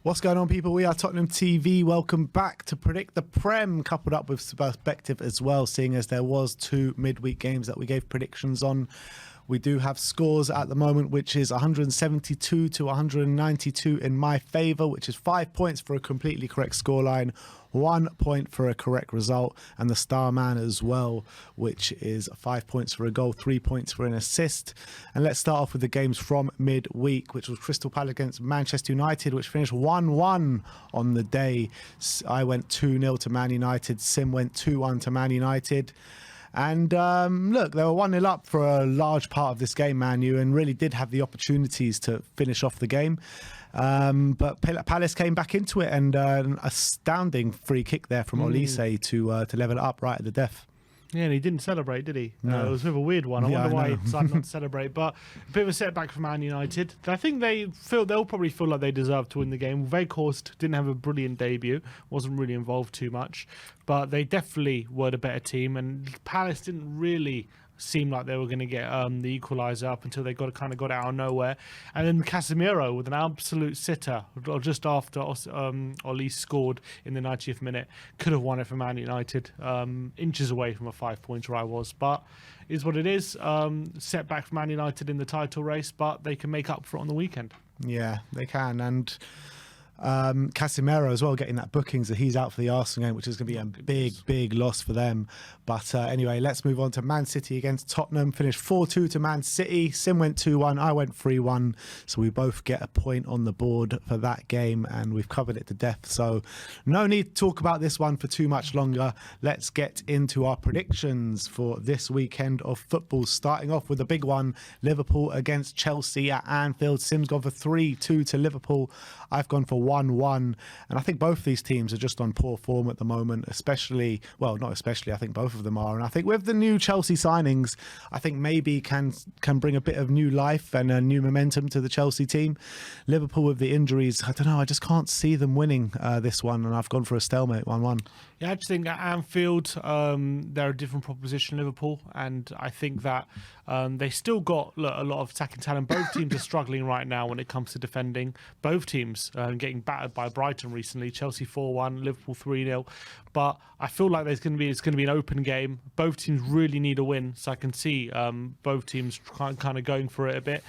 What's going on, people? We are Tottenham TV. Welcome back to Predict the Prem, coupled up with perspective as well, seeing as there was 2 midweek games that we gave predictions on. We do have scores at the moment, which is 172 to 192 in my favour, which is 5 points for a completely correct scoreline, 1 point for a correct result, and the star man as well, which is 5 points for a goal, 3 points for an assist. And let's start off with the games from midweek, which was Crystal Palace against Manchester United, which finished 1-1 on the day. I went 2-0 to Man United. Sim went 2-1 to Man United. And look, they were 1-0 up for a large part of this game, Man U, and really did have the opportunities to finish off the game. But Palace came back into it, and an astounding free kick there from Olise to level it up right at the death. Yeah, and he didn't celebrate, did he? No. It was a bit of a weird one. I wonder why he decided not to celebrate. But a bit of a setback for Man United. I think they'll probably feel like they deserve to win the game. Weghorst didn't have a brilliant debut, wasn't really involved too much, but they definitely were the better team. And Palace didn't really seem like they were going to get the equaliser up until they got out of nowhere. And then Casemiro with an absolute sitter just after Olise scored in the 90th minute. Could have won it for Man United, inches away from a 5-pointer I was, but is what it is. Setback for Man United in the title race, but they can make up for it on the weekend. Yeah, they can. And Casemiro as well, getting that bookings that he's out for the Arsenal game, which is going to be a big loss for them. But anyway, let's move on to Man City against Tottenham. Finished 4-2 to Man City. Sim went 2-1, I went 3-1, so we both get a point on the board for that game, and we've covered it to death, so no need to talk about this one for too much longer. Let's get into our predictions for this weekend of football, starting off with a big one: Liverpool against Chelsea at Anfield. Sim's gone for 3-2 to Liverpool. I've gone for 1-1, and I think both these teams are just on poor form at the moment, especially, well, not especially, I think both of them are. And I think with the new Chelsea signings, I think maybe can bring a bit of new life and a new momentum to the Chelsea team. Liverpool with the injuries, I don't know, I just can't see them winning this one, and I've gone for a stalemate, 1-1. Yeah, I just think at Anfield, they're a different proposition, Liverpool, and I think that they still got a lot of attacking talent. Both teams are struggling right now when it comes to defending. Both teams getting battered by Brighton recently. Chelsea 4-1, Liverpool 3-0. But I feel like it's going to be an open game. Both teams really need a win, so I can see both teams kind of going for it a bit.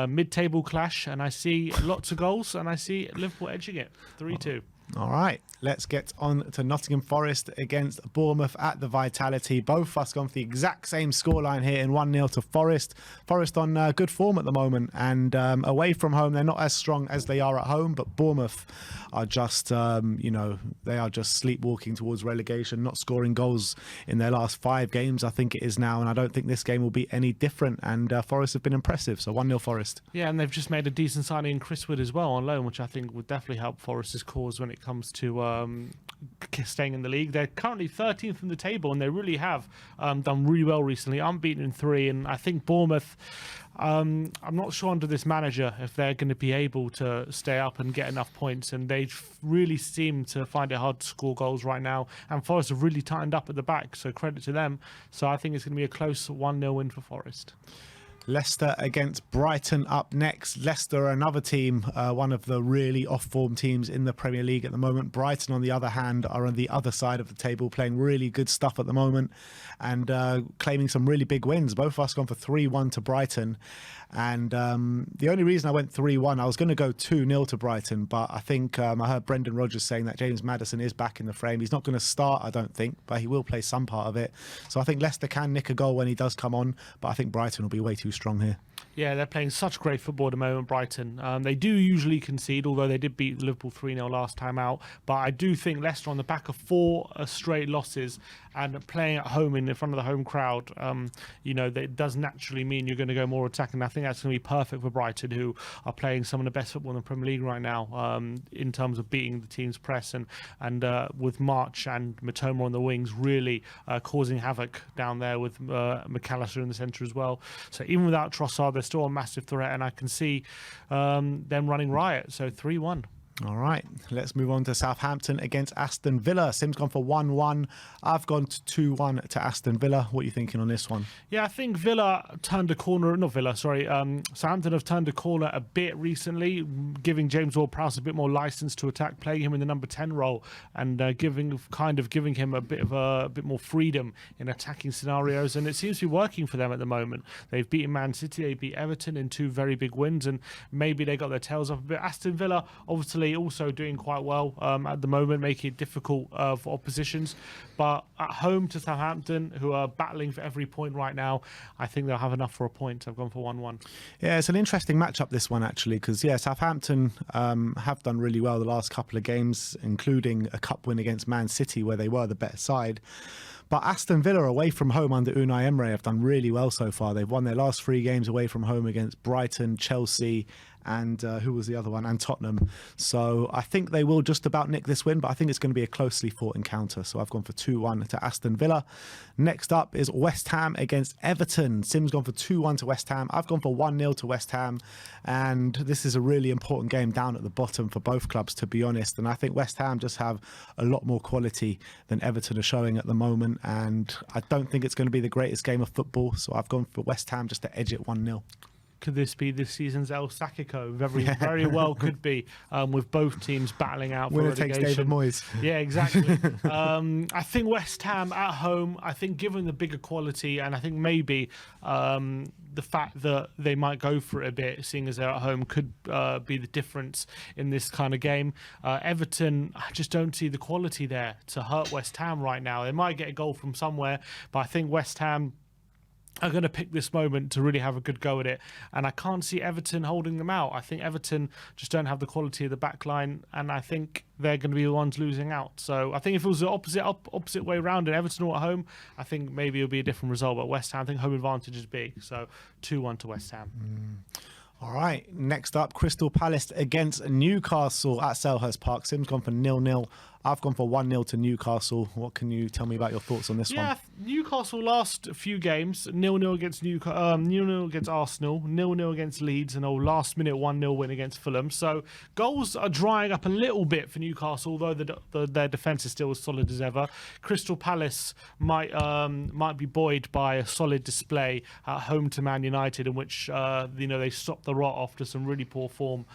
Mid-table clash, and I see lots of goals, and I see Liverpool edging it 3-2. All right, let's get on to Nottingham Forest against Bournemouth at the Vitality. Both of us gone for the exact same scoreline here in 1-0 to Forest. Forest on good form at the moment, and away from home they're not as strong as they are at home, but Bournemouth are just, they are just sleepwalking towards relegation, not scoring goals in their last 5 games, I think it is now, and I don't think this game will be any different, and Forest have been impressive, so 1-0 Forest. Yeah, and they've just made a decent signing in Chris Wood as well on loan, which I think would definitely help Forest's cause when it comes to staying in the league. They're currently 13th in the table, and they really have done really well recently, unbeaten in 3, and I think Bournemouth, I'm not sure under this manager if they're going to be able to stay up and get enough points, and they really seem to find it hard to score goals right now, and Forest have really tightened up at the back, so credit to them. So I think it's going to be a close 1-0 win for Forest. Leicester against Brighton up next. Leicester, another team, one of the really off-form teams in the Premier League at the moment. Brighton, on the other hand, are on the other side of the table, playing really good stuff at the moment and claiming some really big wins. Both of us gone for 3-1 to Brighton. And the only reason I went 3-1, I was going to go 2-0 to Brighton, but I think I heard Brendan Rodgers saying that James Maddison is back in the frame. He's not going to start, I don't think, but he will play some part of it. So I think Leicester can nick a goal when he does come on, but I think Brighton will be way too strong here. Yeah, they're playing such great football at the moment, Brighton. They do usually concede, although they did beat Liverpool 3-0 last time out. But I do think Leicester, on the back of 4 straight losses and playing at home in front of the home crowd, that does naturally mean you're going to go more attacking. I think that's going to be perfect for Brighton, who are playing some of the best football in the Premier League right now in terms of beating the team's press and with March and Matoma on the wings really causing havoc down there with McAllister in the centre as well. So even without Trossard, they're still a massive threat, and I can see them running riot. So 3-1. All right, let's move on to Southampton against Aston Villa. Sim's gone for 1-1. I've gone to 2-1 to Aston Villa. What are you thinking on this one? Yeah, I think Southampton have turned a corner a bit recently, giving James Ward-Prowse a bit more license to attack, playing him in the number 10 role, and giving him a bit more freedom in attacking scenarios. And it seems to be working for them at the moment. They've beaten Man City, they beat Everton in 2 very big wins, and maybe they got their tails up a bit. Aston Villa, obviously, also doing quite well at the moment, making it difficult for oppositions. But at home to Southampton, who are battling for every point right now, I think they'll have enough for a point. I've gone for 1-1. Yeah, it's an interesting matchup, this one, actually, because, Southampton have done really well the last couple of games, including a cup win against Man City, where they were the better side. But Aston Villa, away from home under Unai Emery, have done really well so far. They've won their last 3 games away from home against Brighton, Chelsea, and who was the other one? And Tottenham. So I think they will just about nick this win, but I think it's going to be a closely fought encounter. So I've gone for 2-1 to Aston Villa. Next up is West Ham against Everton. Sim's gone for 2-1 to West Ham. I've gone for 1-0 to West Ham. And this is a really important game down at the bottom for both clubs, to be honest. And I think West Ham just have a lot more quality than Everton are showing at the moment. And I don't think it's going to be the greatest game of football. So I've gone for West Ham just to edge it 1-0. Could this be this season's El Sacico? Very well could be, with both teams battling out for Winner relegation. takes David Moyes. Yeah, exactly. I think West Ham at home, I think given the bigger quality, and I think maybe the fact that they might go for it a bit, seeing as they're at home, could be the difference in this kind of game. Everton, I just don't see the quality there to hurt West Ham right now. They might get a goal from somewhere, but I think West Ham are going to pick this moment to really have a good go at it, and I can't see Everton holding them out. I think Everton just don't have the quality of the back line, and I think they're going to be the ones losing out. So I think if it was the opposite way around and Everton were at home, I think maybe it'll be a different result. But West Ham, I think home advantage is big, so 2-1 to West Ham. All right, next up, Crystal Palace against Newcastle at Selhurst Park. Sim's gone for 0-0. I've gone for 1-0 to Newcastle. What can you tell me about your thoughts on this one? Yeah, Newcastle last few games, 0-0 against 0-0 against Arsenal, 0-0 against Leeds, and a last-minute 1-0 win against Fulham. So goals are drying up a little bit for Newcastle, although their defence is still as solid as ever. Crystal Palace might be buoyed by a solid display at home to Man United, in which they stopped the rot after some really poor form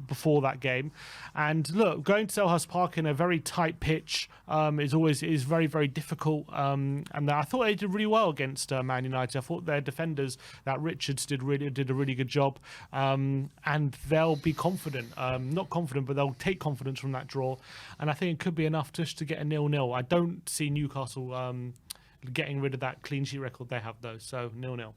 before that game. And look, going to Selhurst Park in a very tight pitch is very, very difficult. And I thought they did really well against Man United. I thought their defenders, that Richards did a really good job. And they'll be confident. Not confident, but they'll take confidence from that draw. And I think it could be enough just to get a 0-0. I don't see Newcastle getting rid of that clean sheet record they have, though. So 0-0.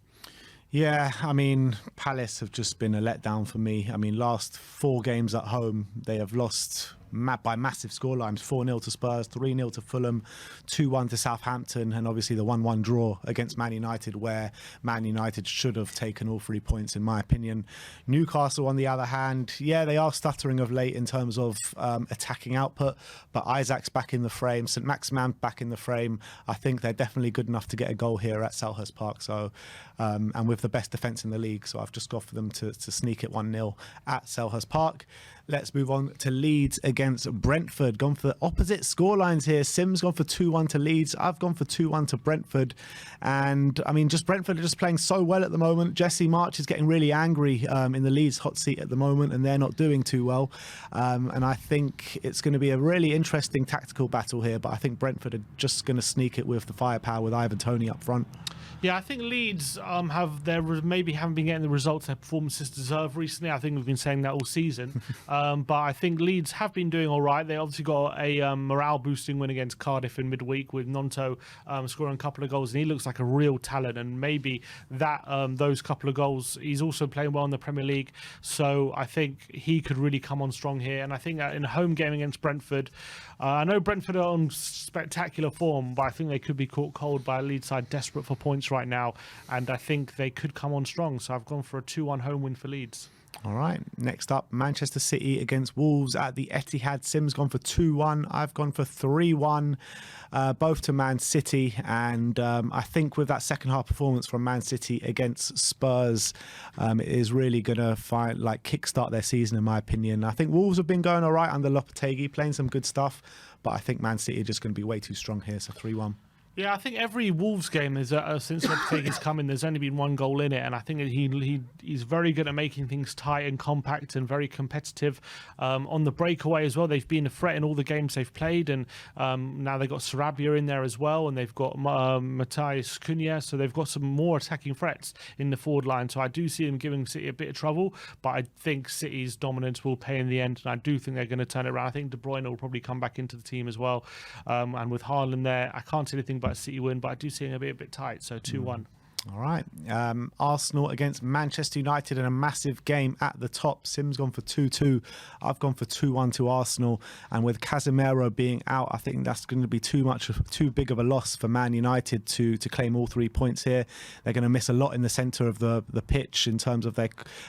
Yeah, I mean, Palace have just been a letdown for me. I mean, last 4 games at home, they have lost by massive scorelines: 4-0 to Spurs, 3-0 to Fulham, 2-1 to Southampton, and obviously the 1-1 draw against Man United, where Man United should have taken all 3 points, in my opinion. Newcastle, on the other hand, yeah, they are stuttering of late in terms of attacking output, but Isaac's back in the frame, St Maximin back in the frame. I think they're definitely good enough to get a goal here at Selhurst Park. So, and with the best defence in the league, so I've just got for them to sneak it 1-0 at Selhurst Park. Let's move on to Leeds against Brentford. Gone for opposite scorelines here. Sim's gone for 2-1 to Leeds. I've gone for 2-1 to Brentford. And I mean, just Brentford are just playing so well at the moment. Jesse March is getting really angry in the Leeds hot seat at the moment, and they're not doing too well. And I think it's going to be a really interesting tactical battle here, but I think Brentford are just going to sneak it with the firepower with Ivan Toney up front. Yeah, I think Leeds maybe haven't been getting the results their performances deserve recently. I think we've been saying that all season. But I think Leeds have been doing all right. They obviously got a morale-boosting win against Cardiff in midweek, with Nonto scoring a couple of goals, and he looks like a real talent. And maybe that those couple of goals, he's also playing well in the Premier League. So I think he could really come on strong here. And I think that in a home game against Brentford, I know Brentford are on spectacular form, but I think they could be caught cold by a Leeds side desperate for points points right now, and I think they could come on strong. So I've gone for a 2-1 home win for Leeds. All right. Next up, Manchester City against Wolves at the Etihad. Sim's gone for 2-1. I've gone for 3-1, both to Man City. And I think with that second half performance from Man City against Spurs, it is really going to kickstart their season, in my opinion. I think Wolves have been going all right under Lopetegui, playing some good stuff. But I think Man City are just going to be way too strong here. So 3-1. Yeah, I think every Wolves game is since Lopetegui's come in, there's only been one goal in it, and I think he's very good at making things tight and compact and very competitive. On the breakaway as well, they've been a threat in all the games they've played, and now they've got Sarabia in there as well, and they've got Matthias Cunha, so they've got some more attacking threats in the forward line. So I do see them giving City a bit of trouble, but I think City's dominance will pay in the end, and I do think they're going to turn it around. I think De Bruyne will probably come back into the team as well, and with Haaland there, I can't see anything but a City win, but I do see it a bit tight, so 2-1. All right. Arsenal against Manchester United in a massive game at the top. Sim's gone for 2-2. I've gone for 2-1 to Arsenal. And with Casemiro being out, I think that's going to be too big of a loss for Man United to claim all 3 points here. They're going to miss a lot in the centre of the pitch in terms of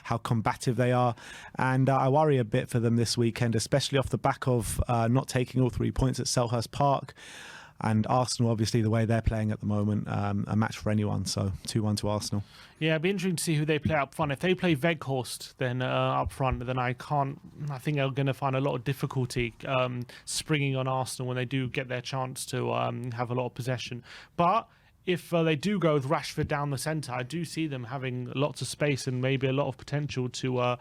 how combative they are. And I worry a bit for them this weekend, especially off the back of not taking all 3 points at Selhurst Park. And Arsenal, obviously, the way they're playing at the moment, a match for anyone. So 2-1 to Arsenal. Yeah, it'd be interesting to see who they play up front. If they play Weghorst then up front, then I think they're going to find a lot of difficulty springing on Arsenal when they do get their chance to have a lot of possession. But if they do go with Rashford down the centre, I do see them having lots of space and maybe a lot of potential to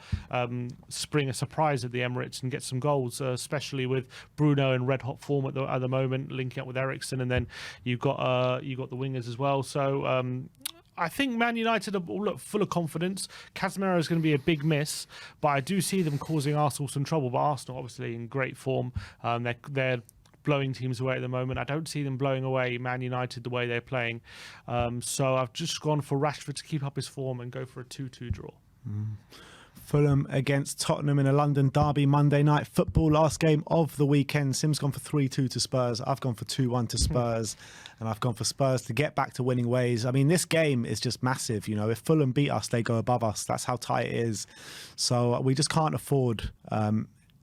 spring a surprise at the Emirates and get some goals, especially with Bruno in red hot form at the moment, linking up with Eriksen, and then you've got the wingers as well. So I think Man United are full of confidence. Casemiro is going to be a big miss, but I do see them causing Arsenal some trouble. But Arsenal obviously in great form. They're blowing teams away at the moment. I don't see them blowing away Man United the way they're playing. So I've just gone for Rashford to keep up his form and go for a 2-2 draw. Fulham against Tottenham in a London derby Monday night football, last game of the weekend. Sim's gone for 3-2 to Spurs. I've gone for 2-1 to Spurs, and I've gone for Spurs to get back to winning ways. I mean, this game is just massive. You know, if Fulham beat us, they go above us. That's how tight it is. So we just can't afford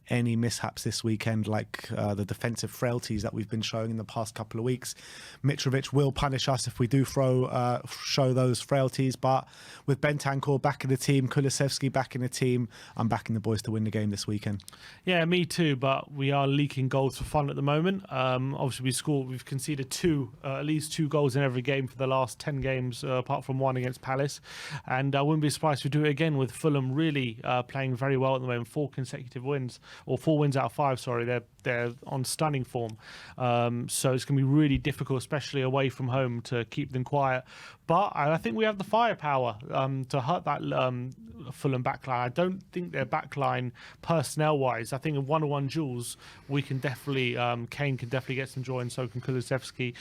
any mishaps this weekend, like the defensive frailties that we've been showing in the past couple of weeks. Mitrovic will punish us if we do show those frailties, but with Bentancur back in the team, Kulusevski back in the team, I'm backing the boys to win the game this weekend. Yeah, me too, but we are leaking goals for fun at the moment. Obviously we've conceded at least two goals in every game for the last 10 games, apart from one against Palace, and I wouldn't be surprised if we do it again with Fulham really playing very well at the moment. 4 consecutive wins, or 4 wins out of 5, sorry. They're on stunning form. So it's going to be really difficult, especially away from home, to keep them quiet. But I think we have the firepower to hurt that Fulham backline. I don't think their backline, personnel-wise, I think in one-on-one duels, we can definitely, Kane can definitely get some joy, and so can Kulusevski.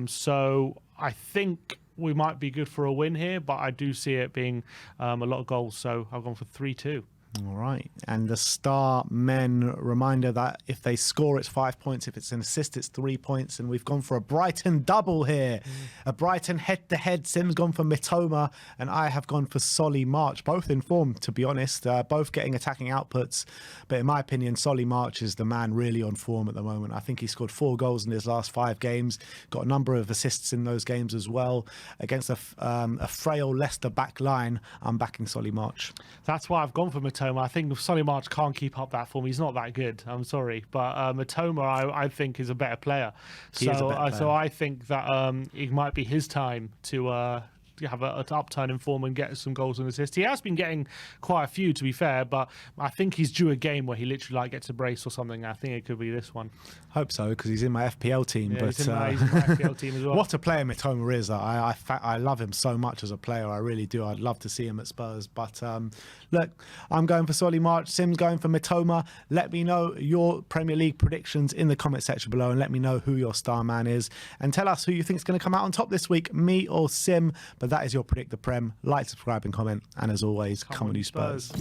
So I think we might be good for a win here, but I do see it being a lot of goals. So I've gone for 3-2. All right. And the star men, reminder that if they score, it's 5 points. If it's an assist, it's 3 points. And we've gone for a Brighton double here. A Brighton head-to-head. Sim's gone for Mitoma, and I have gone for Solly March. Both in form, to be honest. Both getting attacking outputs. But in my opinion, Solly March is the man really on form at the moment. I think he scored 4 goals in his last 5 games. Got a number of assists in those games as well. Against a frail Leicester back line, I'm backing Solly March. That's why I've gone for Mitoma. I think Solly March can't keep up that form. He's not that good. I'm sorry, but Mitoma, I think, is a better player. So I think that it might be his time to have an upturn in form and get some goals and assists. He has been getting quite a few, to be fair, but I think he's due a game where he literally gets a brace or something. I think it could be this one. Hope so, because he's in my FPL team. Yeah, but he's in my FPL team as well. What a player Mitoma is. I love him so much as a player. I really do. I'd love to see him at Spurs. But look, I'm going for Solly March. Sim's going for Mitoma. Let me know your Premier League predictions in the comment section below, and let me know who your star man is. And tell us who you think is going to come out on top this week, me or Sim. But that is your Predict the Prem. Like, subscribe and comment. And as always, come on you Spurs.